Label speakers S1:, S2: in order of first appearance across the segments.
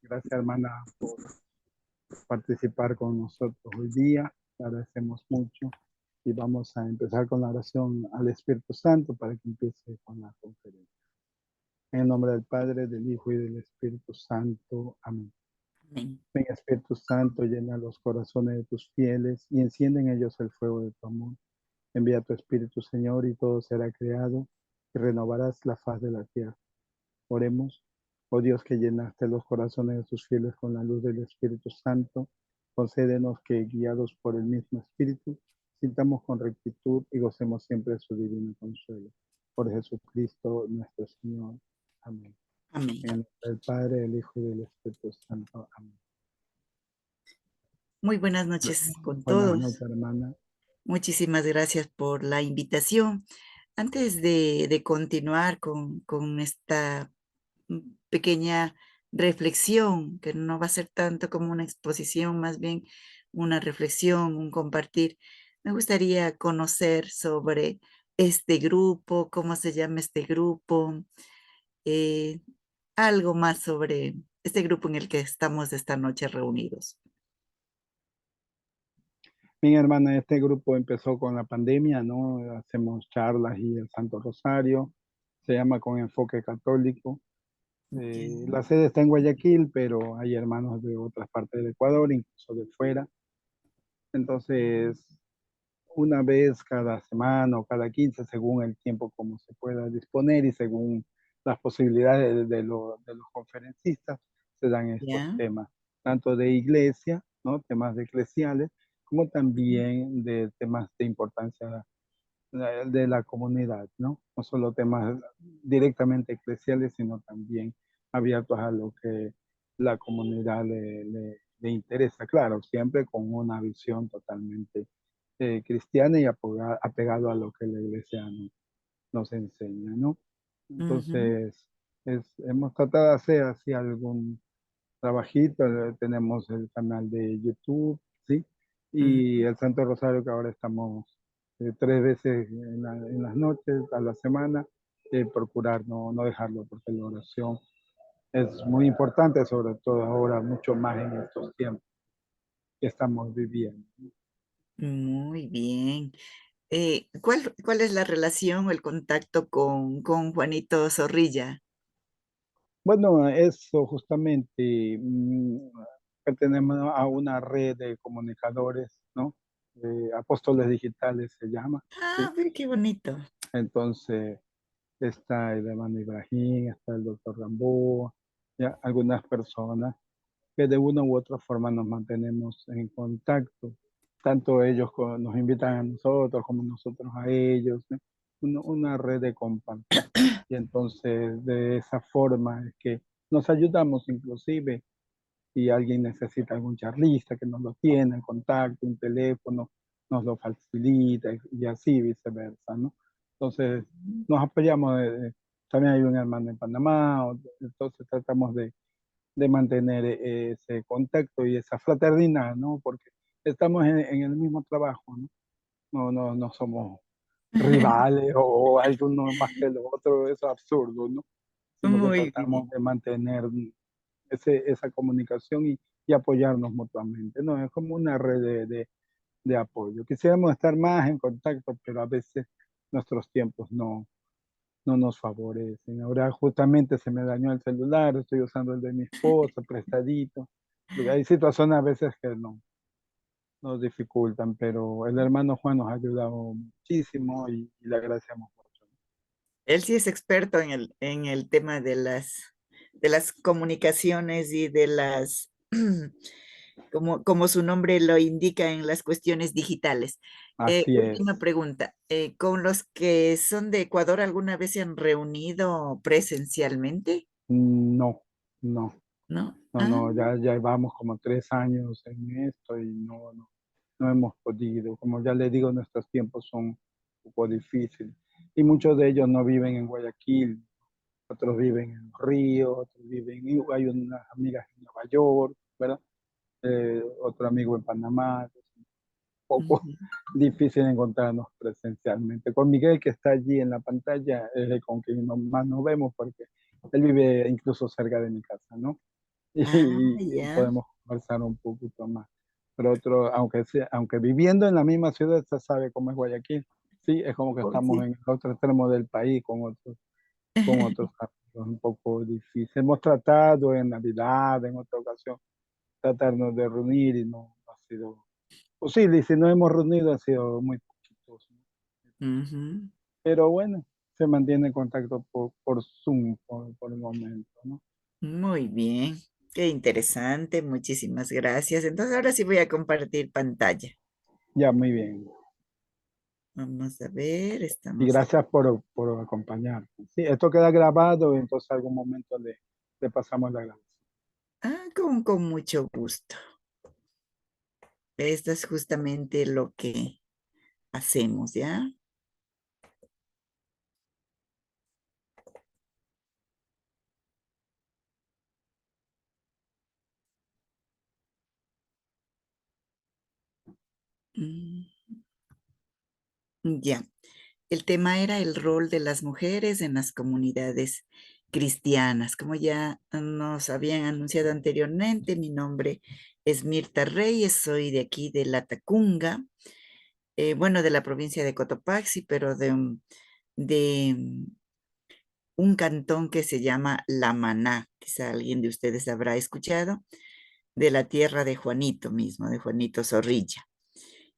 S1: Gracias, hermana, por participar con nosotros hoy día. Le agradecemos mucho y vamos a empezar con la oración al Espíritu Santo para que empiece con la conferencia. En el nombre del Padre, del Hijo y del Espíritu Santo. Amén.
S2: Amén.
S1: Ven, Espíritu Santo, llena los corazones de tus fieles y enciende en ellos el fuego de tu amor. Envía tu Espíritu, Señor, y todo será creado y renovarás la faz de la tierra. Oremos. Oh Dios, que llenaste los corazones de tus fieles con la luz del Espíritu Santo, concédenos que, guiados por el mismo Espíritu, sintamos con rectitud y gocemos siempre de su divino consuelo. Por Jesucristo nuestro Señor. Amén.
S2: Amén.
S1: En el nombre del Padre, del Hijo y del Espíritu Santo. Amén.
S2: Muy buenas noches con
S1: Buenas
S2: todos.
S1: noches, hermana.
S2: Muchísimas gracias por la invitación. Antes de continuar con esta pequeña reflexión, que no va a ser tanto como una exposición, más bien una reflexión, un compartir, me gustaría conocer sobre este grupo, cómo se llama este grupo, eh, algo más sobre este grupo en el que estamos esta noche reunidos.
S1: Mi hermana, este grupo empezó con la pandemia, ¿no? Hacemos charlas y el Santo Rosario. Se llama Con Enfoque Católico.
S2: Ya.
S1: La sede está en Guayaquil, pero hay hermanos de otras partes del Ecuador, incluso de fuera. Entonces, una vez cada semana o cada 15, según el tiempo como se pueda disponer y según las posibilidades de los conferencistas, se dan estos
S2: Ya.
S1: temas, tanto de iglesia, ¿no? Temas eclesiales, como también de temas de importancia de la comunidad, ¿no? No solo temas directamente eclesiales, sino también abiertos a lo que la comunidad le interesa, claro, siempre con una visión totalmente cristiana y apegado a lo que la iglesia nos enseña, ¿no?
S2: Ujú,
S1: Entonces, hemos tratado de hacer así algún trabajito, tenemos el canal de YouTube, ¿sí? Y
S2: ujú.
S1: el Santo Rosario que ahora estamos 3 veces en las noches a la semana, procurar no dejarlo, porque la oración es muy importante, sobre todo ahora, mucho más en estos tiempos que estamos viviendo.
S2: Muy bien. ¿Cuál es la relación o el contacto con Juanito Zorrilla?
S1: Bueno, eso justamente, pertenecemos a una red de comunicadores, ¿no? Apóstoles Digitales se llama,
S2: Ah,
S1: ¿sí?
S2: ve qué bonito.
S1: Entonces, está el hermano Ibrahim, está el doctor Rambo, ya, algunas personas que de una u otra forma nos mantenemos en contacto. Tanto ellos nos invitan a nosotros como nosotros a ellos, ¿no? Una red de compartir. Y entonces de esa forma es que nos ayudamos, inclusive si alguien necesita algún charlista que nos lo tiene, el contacto, un teléfono, nos lo facilita y así viceversa, ¿no? Entonces nos apoyamos. También hay un hermano en Panamá, entonces tratamos de mantener ese contacto y esa fraternidad, ¿no? Porque estamos en el mismo trabajo, ¿no? No somos rivales o alguno más que el otro, es absurdo, ¿no? Sino que
S2: Muy bien.
S1: tratamos de mantener esa comunicación y apoyarnos mutuamente, ¿no? Es como una red de apoyo. Quisiéramos estar más en contacto, pero a veces nuestros tiempos no nos favorecen. Ahora justamente se me dañó el celular, estoy usando el de mi esposa, prestadito. Porque hay situaciones a veces que nos dificultan, pero el hermano Juan nos ha ayudado muchísimo y le agradecemos mucho.
S2: Él sí es experto en el tema de las comunicaciones y de las, como su nombre lo indica, en las cuestiones digitales.
S1: Así
S2: Última
S1: es.
S2: pregunta. ¿Con los que son de Ecuador alguna vez se han reunido presencialmente?
S1: No, no,
S2: ¿No? Ah,
S1: no, ya vamos como 3 años en esto y no hemos podido. Como ya le digo, nuestros tiempos son un poco difíciles. Y muchos de ellos no viven en Guayaquil, otros viven en Río, otros viven, y hay unas amigas en Nueva York, ¿verdad? Otro amigo en Panamá. Es un poco
S2: ujú.
S1: difícil encontrarnos presencialmente. Con Miguel, que está allí en la pantalla, es el con quien más nos vemos, porque él vive incluso cerca de mi casa, ¿no?
S2: Ah,
S1: y
S2: ya.
S1: podemos conversar un poquito más. Pero aunque viviendo en la misma ciudad, se sabe cómo es Guayaquil. Sí, es como que
S2: Oh,
S1: estamos
S2: sí.
S1: en el otro extremo del país con otros amigos, un poco difícil. Hemos tratado en Navidad, en otra ocasión, tratarnos de reunir y no ha sido posible. Y si no hemos reunido, ha sido muy poquitos, ¿no?
S2: Ujú.
S1: Pero bueno, se mantiene en contacto por Zoom por el momento, ¿no?
S2: Muy bien. Qué interesante. Muchísimas gracias. Entonces ahora sí voy a compartir pantalla.
S1: Ya, muy bien.
S2: Vamos a ver,
S1: Y
S2: estamos aquí.
S1: gracias por acompañarnos. Sí, esto queda grabado y entonces algún momento le pasamos la grabación.
S2: Ah, con mucho gusto. Esto es justamente lo que hacemos, ¿ya? Mm, ya. El tema era el rol de las mujeres en las comunidades cristianas. Como ya nos habían anunciado anteriormente, mi nombre es Mirta Reyes, soy de aquí de Latacunga, bueno, de la provincia de Cotopaxi, pero de un cantón que se llama La Maná. Quizá alguien de ustedes habrá escuchado, de la tierra de Juanito mismo, de Juanito Zorrilla.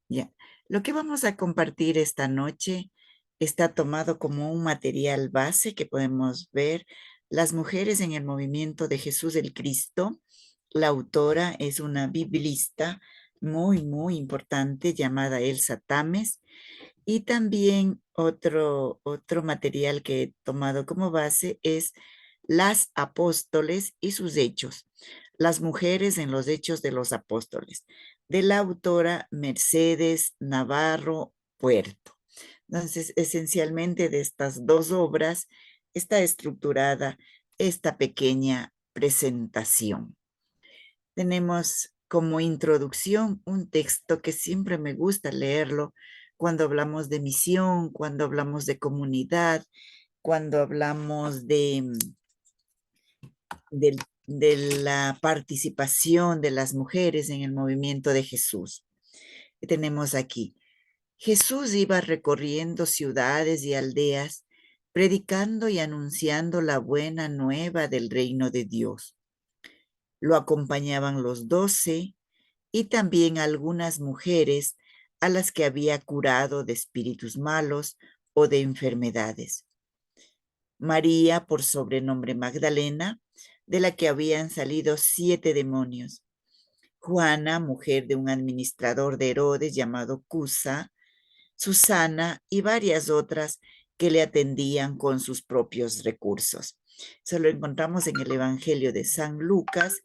S2: Ya. Lo que vamos a compartir esta noche está tomado como un material base que podemos ver las mujeres en el movimiento de Jesús el Cristo. La autora es una biblista muy, muy importante llamada Elsa Tames. Y también otro material que he tomado como base es Las Apóstoles y sus hechos, las mujeres en los hechos de los apóstoles, de la autora Mercedes Navarro Puerto. Entonces, esencialmente de estas dos obras está estructurada esta pequeña presentación. Tenemos como introducción un texto que siempre me gusta leerlo cuando hablamos de misión, cuando hablamos de comunidad, cuando hablamos del- de la participación de las mujeres en el movimiento de Jesús. Tenemos aquí, Jesús iba recorriendo ciudades y aldeas, predicando y anunciando la buena nueva del reino de Dios. Lo acompañaban los 12 y también algunas mujeres a las que había curado de espíritus malos o de enfermedades. María, por sobrenombre Magdalena, de la que habían salido 7 demonios. Juana, mujer de un administrador de Herodes llamado Cusa. Susana y varias otras que le atendían con sus propios recursos. Se lo encontramos en el Evangelio de San Lucas,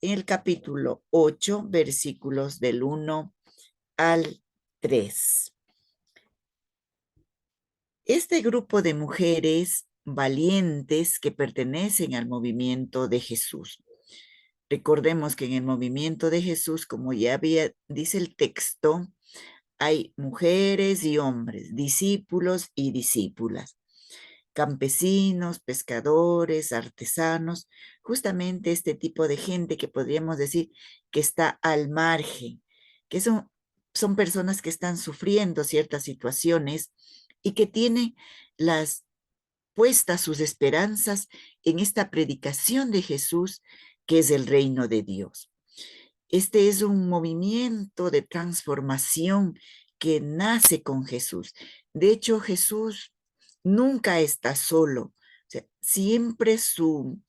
S2: en el capítulo 8, versículos del 1 al 3. Este grupo de mujeres valientes que pertenecen al movimiento de Jesús. Recordemos que en el movimiento de Jesús, como ya dice el texto, hay mujeres y hombres, discípulos y discípulas, campesinos, pescadores, artesanos, justamente este tipo de gente que podríamos decir que está al margen, que son personas que están sufriendo ciertas situaciones y que tienen las puestas sus esperanzas en esta predicación de Jesús, que es el reino de Dios. Este es un movimiento de transformación que nace con Jesús. De hecho, Jesús nunca está solo. O sea, siempre su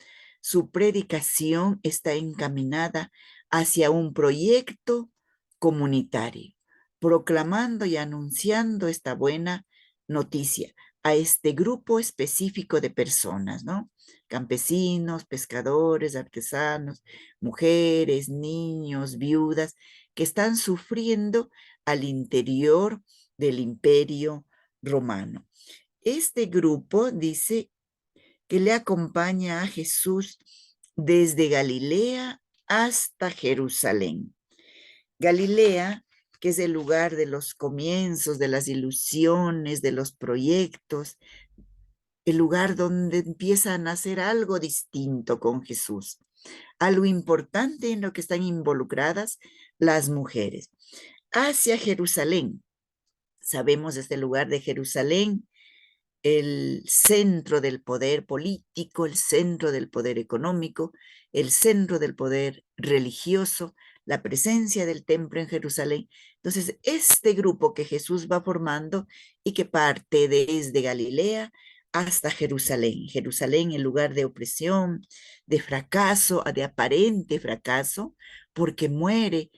S2: predicación está encaminada hacia un proyecto comunitario, proclamando y anunciando esta buena noticia a este grupo específico de personas, ¿no? Campesinos, pescadores, artesanos, mujeres, niños, viudas, que están sufriendo al interior del imperio romano. Este grupo dice que le acompaña a Jesús desde Galilea hasta Jerusalén. Galilea, que es el lugar de los comienzos, de las ilusiones, de los proyectos, el lugar donde empieza a nacer algo distinto con Jesús. a lo importante en lo que están involucradas las mujeres. Hacia Jerusalén. Sabemos desde el lugar de Jerusalén, el centro del poder político, el centro del poder económico, el centro del poder religioso, la presencia del templo en Jerusalén. Entonces, este grupo que Jesús va formando y que parte desde Galilea hasta Jerusalén. Jerusalén, el lugar de opresión, de fracaso, de aparente fracaso, porque muere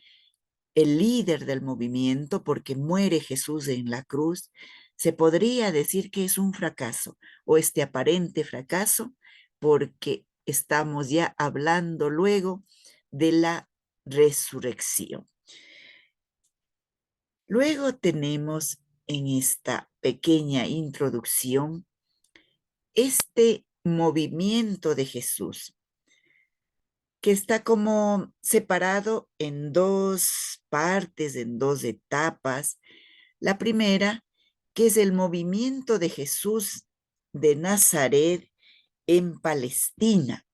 S2: el líder del movimiento, porque muere Jesús en la cruz. Se podría decir que es un fracaso o este aparente fracaso, porque estamos ya hablando luego de la resurrección. Luego tenemos en esta pequeña introducción este movimiento de Jesús, que está como separado en dos partes, en dos etapas. La primera, que es el movimiento de Jesús de Nazaret en Palestina.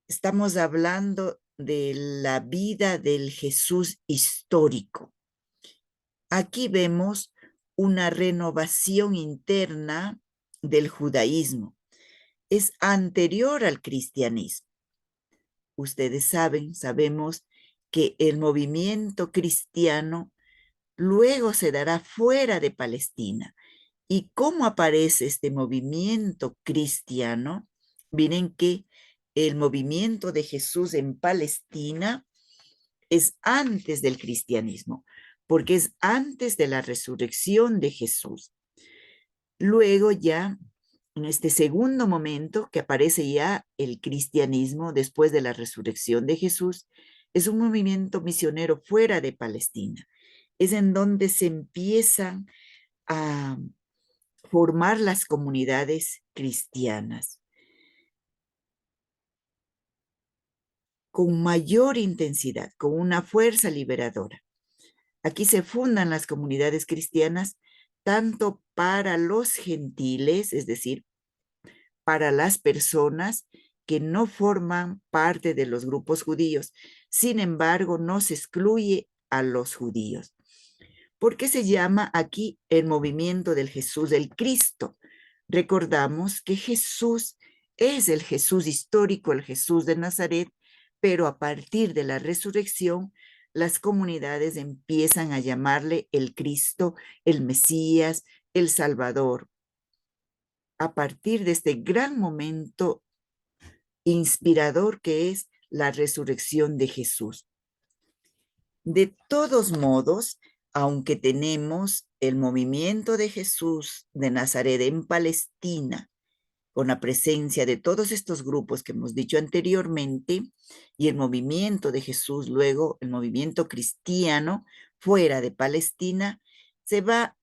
S2: Estamos hablando de la vida del Jesús histórico. Aquí vemos una renovación interna del judaísmo. Es anterior al cristianismo. Ustedes sabemos que el movimiento cristiano luego se dará fuera de Palestina. ¿Y cómo aparece este movimiento cristiano? Miren que el movimiento de Jesús en Palestina es antes del cristianismo, porque es antes de la resurrección de Jesús. Luego ya, en este segundo momento que aparece ya el cristianismo después de la resurrección de Jesús, es un movimiento misionero fuera de Palestina. Es en donde se empiezan a formar las comunidades cristianas con mayor intensidad, con una fuerza liberadora. Aquí se fundan las comunidades cristianas tanto para los gentiles, es decir, para las personas que no forman parte de los grupos judíos. Sin embargo, no se excluye a los judíos. ¿Por qué se llama aquí el movimiento del Jesús del Cristo? Recordamos que Jesús es el Jesús histórico, el Jesús de Nazaret, pero a partir de la resurrección, las comunidades empiezan a llamarle el Cristo, el Mesías, el Salvador. A partir de este gran momento inspirador que es la resurrección de Jesús. De todos modos, aunque tenemos el movimiento de Jesús de Nazaret en Palestina, con la presencia de todos estos grupos que hemos dicho anteriormente, y el movimiento de Jesús, luego el movimiento cristiano fuera de Palestina, se va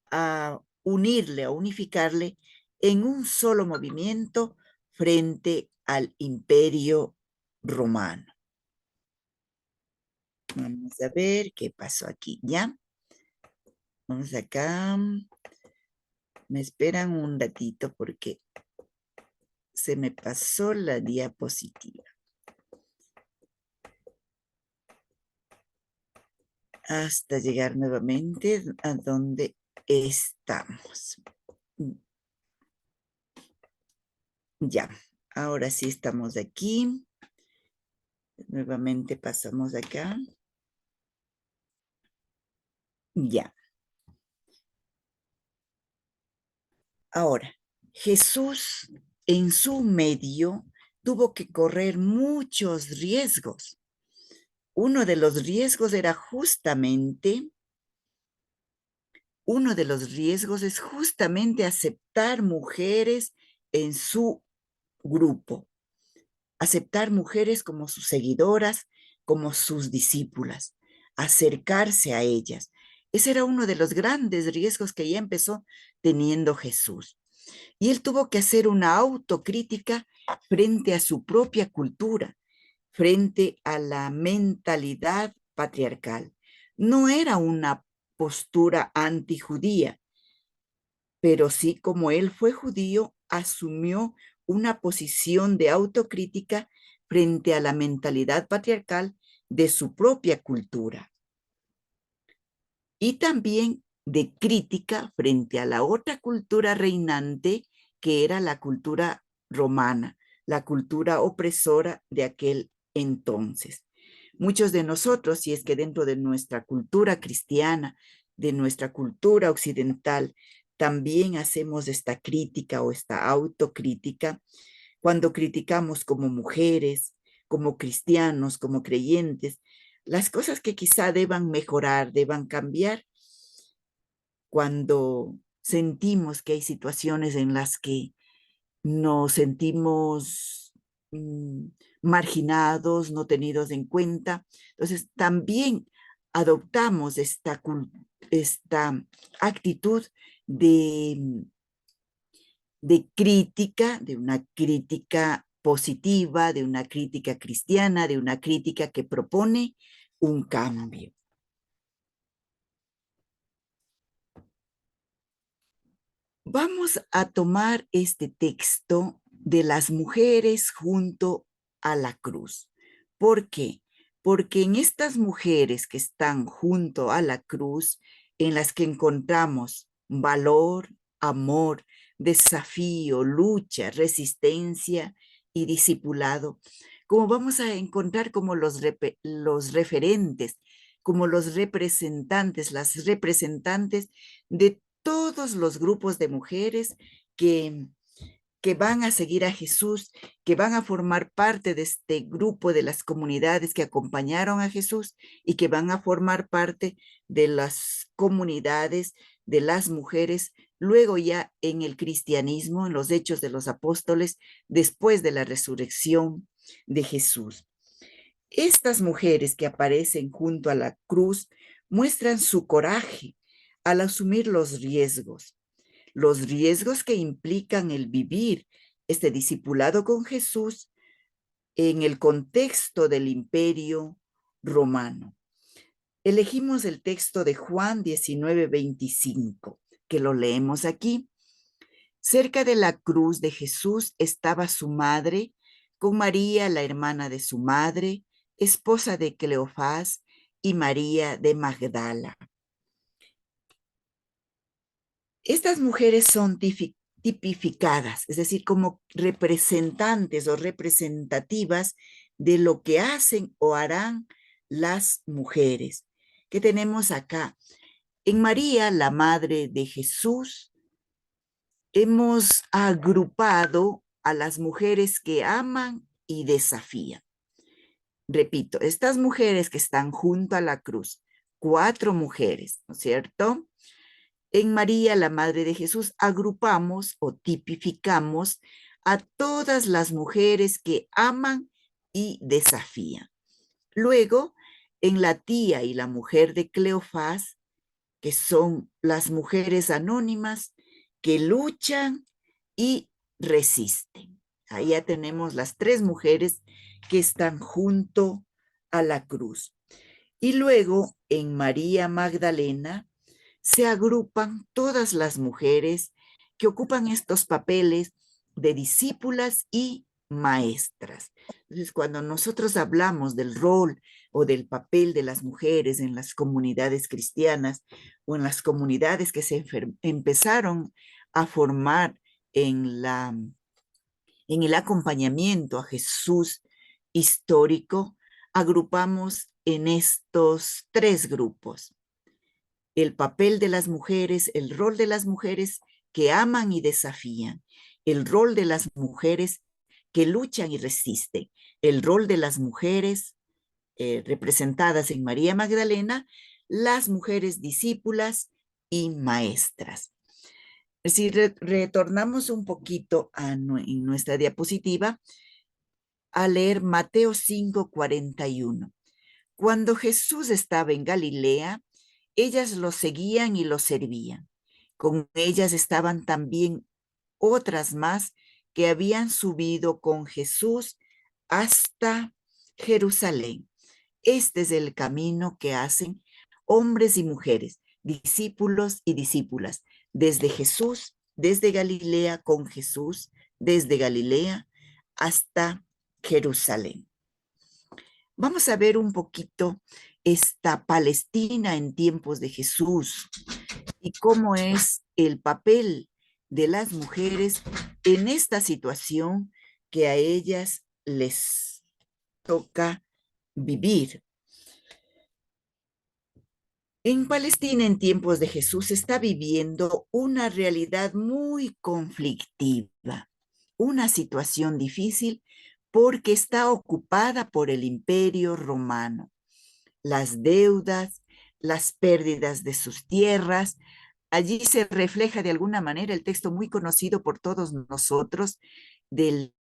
S2: a unirle, a unificarle en un solo movimiento frente al Imperio Romano. Vamos a ver qué pasó aquí, ¿ya? Vamos acá. Me esperan un ratito porque se me pasó la diapositiva. Hasta llegar nuevamente a donde estamos. Ya, ahora sí estamos aquí. Nuevamente pasamos acá. Ya. Ahora, Jesús en su medio tuvo que correr muchos riesgos. Uno de los riesgos es justamente aceptar mujeres en su grupo, aceptar mujeres como sus seguidoras, como sus discípulas, acercarse a ellas. Ese era uno de los grandes riesgos que ya empezó teniendo Jesús. Y él tuvo que hacer una autocrítica frente a su propia cultura, frente a la mentalidad patriarcal. No era una postura antijudía, pero sí, como él fue judío, asumió una posición de autocrítica frente a la mentalidad patriarcal de su propia cultura. Y también de crítica frente a la otra cultura reinante, que era la cultura romana, la cultura opresora de aquel entonces. Muchos de nosotros, si es que dentro de nuestra cultura cristiana, de nuestra cultura occidental, también hacemos esta crítica o esta autocrítica, cuando criticamos como mujeres, como cristianos, como creyentes, las cosas que quizá deban mejorar, deban cambiar, cuando sentimos que hay situaciones en las que nos sentimos marginados, no tenidos en cuenta. Entonces, también adoptamos esta actitud de, de crítica, de una crítica positiva, de una crítica cristiana, de una crítica que propone un cambio. Vamos a tomar este texto de las mujeres junto a la cruz. ¿Por qué? Porque en estas mujeres que están junto a la cruz, en las que encontramos valor, amor, desafío, lucha, resistencia y discipulado, como vamos a encontrar como los referentes, como los representantes, las representantes de todos los grupos de mujeres que, que van a seguir a Jesús, que van a formar parte de este grupo de las comunidades que acompañaron a Jesús y que van a formar parte de las comunidades de las mujeres, luego ya en el cristianismo, en los hechos de los apóstoles, después de la resurrección de Jesús. Estas mujeres que aparecen junto a la cruz muestran su coraje al asumir los riesgos que implican el vivir este discipulado con Jesús en el contexto del imperio romano. Elegimos el texto de Juan 19:25, que lo leemos aquí. Cerca de la cruz de Jesús estaba su madre, con María, la hermana de su madre, esposa de Cleofás, y María de Magdala. Estas mujeres son tipificadas, es decir, como representantes o representativas de lo que hacen o harán las mujeres. ¿Qué tenemos acá? En María, la madre de Jesús, hemos agrupado a las mujeres que aman y desafían. Repito, estas mujeres que están junto a la cruz, 4 mujeres, ¿no es cierto? En María, la Madre de Jesús, agrupamos o tipificamos a todas las mujeres que aman y desafían. Luego, en la tía y la mujer de Cleofás, que son las mujeres anónimas que luchan y resisten. Ahí ya tenemos las 3 mujeres que están junto a la cruz. Y luego, en María Magdalena, se agrupan todas las mujeres que ocupan estos papeles de discípulas y maestras. Entonces, cuando nosotros hablamos del rol o del papel de las mujeres en las comunidades cristianas o en las comunidades que se empezaron a formar en el acompañamiento a Jesús histórico, agrupamos en estos 3 grupos: el papel de las mujeres, el rol de las mujeres que aman y desafían, el rol de las mujeres que luchan y resisten, el rol de las mujeres representadas en María Magdalena, las mujeres discípulas y maestras. Si retornamos un poquito en nuestra diapositiva, a leer Mateo 5:41. Cuando Jesús estaba en Galilea, ellas lo seguían y lo servían. Con ellas estaban también otras más que habían subido con Jesús hasta Jerusalén. Este es el camino que hacen hombres y mujeres, discípulos y discípulas, desde Jesús, desde Galilea con Jesús, desde Galilea hasta Jerusalén. Vamos a ver un poquito esta Palestina en tiempos de Jesús y cómo es el papel de las mujeres en esta situación que a ellas les toca vivir. En Palestina en tiempos de Jesús se está viviendo una realidad muy conflictiva, una situación difícil porque está ocupada por el Imperio Romano. Las deudas, las pérdidas de sus tierras. Allí se refleja de alguna manera el texto muy conocido por todos nosotros del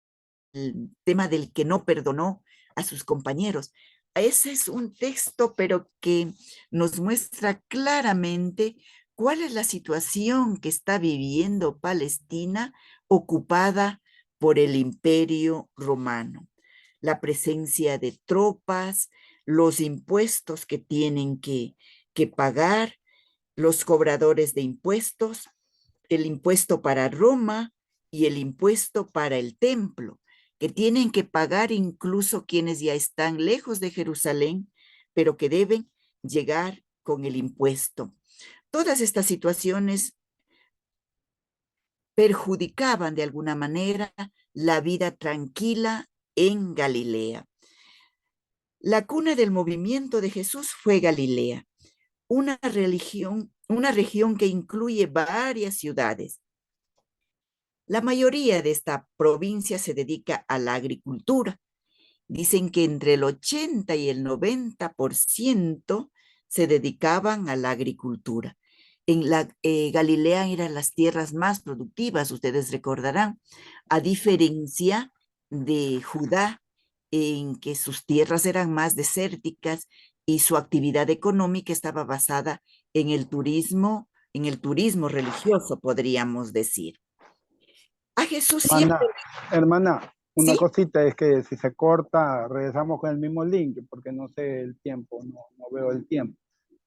S2: tema del que no perdonó a sus compañeros. Ese es un texto, pero que nos muestra claramente cuál es la situación que está viviendo Palestina ocupada por el Imperio Romano. La presencia de tropas, los impuestos que tienen que pagar, los cobradores de impuestos, el impuesto para Roma y el impuesto para el templo, que tienen que pagar incluso quienes ya están lejos de Jerusalén, pero que deben llegar con el impuesto. Todas estas situaciones perjudicaban de alguna manera la vida tranquila en Galilea. La cuna del movimiento de Jesús fue Galilea, una región que incluye varias ciudades. La mayoría de esta provincia se dedica a la agricultura. Dicen que entre el 80 y el 90% se dedicaban a la agricultura. En la Galilea eran las tierras más productivas, ustedes recordarán, a diferencia de Judá, en que sus tierras eran más desérticas y su actividad económica estaba basada en el turismo religioso, podríamos decir. A Jesús siempre,
S1: Hermana, una
S2: ¿sí?
S1: cosita es que si se corta, regresamos con el mismo link, porque no sé el tiempo, no veo el tiempo.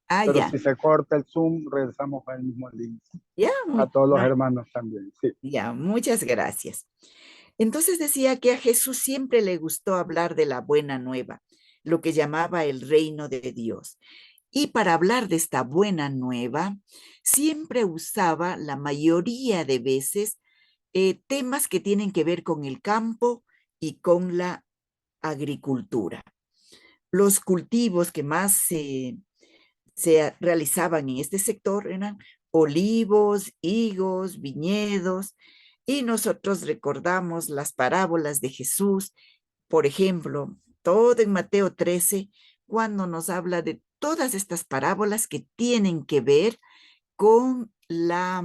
S2: Ah,
S1: Pero
S2: ya,
S1: si se corta el Zoom, regresamos con el mismo link.
S2: ya,
S1: A todos los hermanos también, sí.
S2: ya, muchas gracias. Entonces decía que a Jesús siempre le gustó hablar de la buena nueva, lo que llamaba el reino de Dios. Y para hablar de esta buena nueva, siempre usaba la mayoría de veces temas que tienen que ver con el campo y con la agricultura. Los cultivos que más se realizaban en este sector eran olivos, higos, viñedos, y nosotros recordamos las parábolas de Jesús, por ejemplo, todo en Mateo 13, cuando nos habla de todas estas parábolas que tienen que ver con la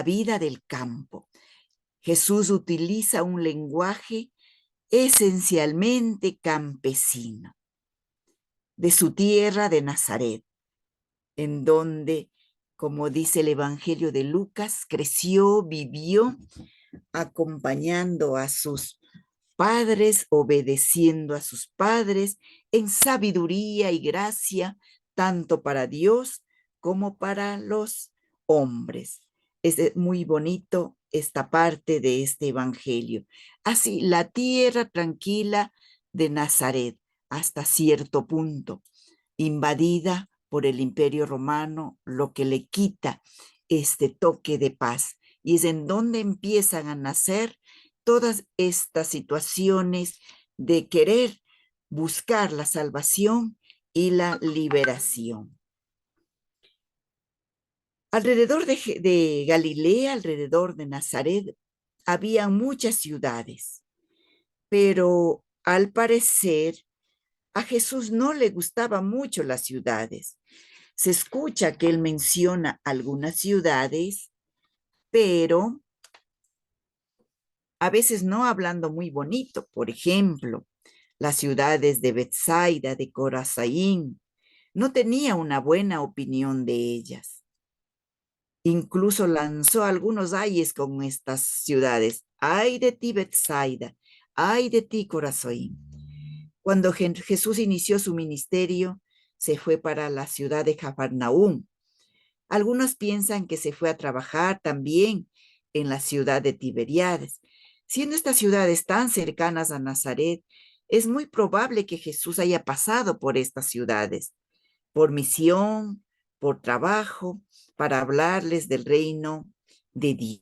S2: vida del campo. Jesús utiliza un lenguaje esencialmente campesino de su tierra de Nazaret, en donde, como dice el Evangelio de Lucas, creció, vivió acompañando a sus padres, obedeciendo a sus padres en sabiduría y gracia, tanto para Dios como para los hombres. Es muy bonito esta parte de este Evangelio. Así, la tierra tranquila de Nazaret, hasta cierto punto, invadida por el Imperio Romano, lo que le quita este toque de paz. Y es en donde empiezan a nacer todas estas situaciones de querer buscar la salvación y la liberación. Alrededor de Galilea, alrededor de Nazaret, había muchas ciudades, pero al parecer a Jesús no le gustaban mucho las ciudades. Se escucha que él menciona algunas ciudades, pero a veces no hablando muy bonito. Por ejemplo, las ciudades de Betsaida, de Corazaín, no tenía una buena opinión de ellas. Incluso lanzó algunos ayes con estas ciudades. Ay de ti, Betsaida, ay de ti, Corazaín. Cuando Jesús inició su ministerio, se fue para la ciudad de Cafarnaúm. Algunos piensan que se fue a trabajar también en la ciudad de Tiberíades, Siendo estas ciudades tan cercanas a Nazaret, es muy probable que Jesús haya pasado por estas ciudades, por misión, por trabajo, para hablarles del reino de Dios.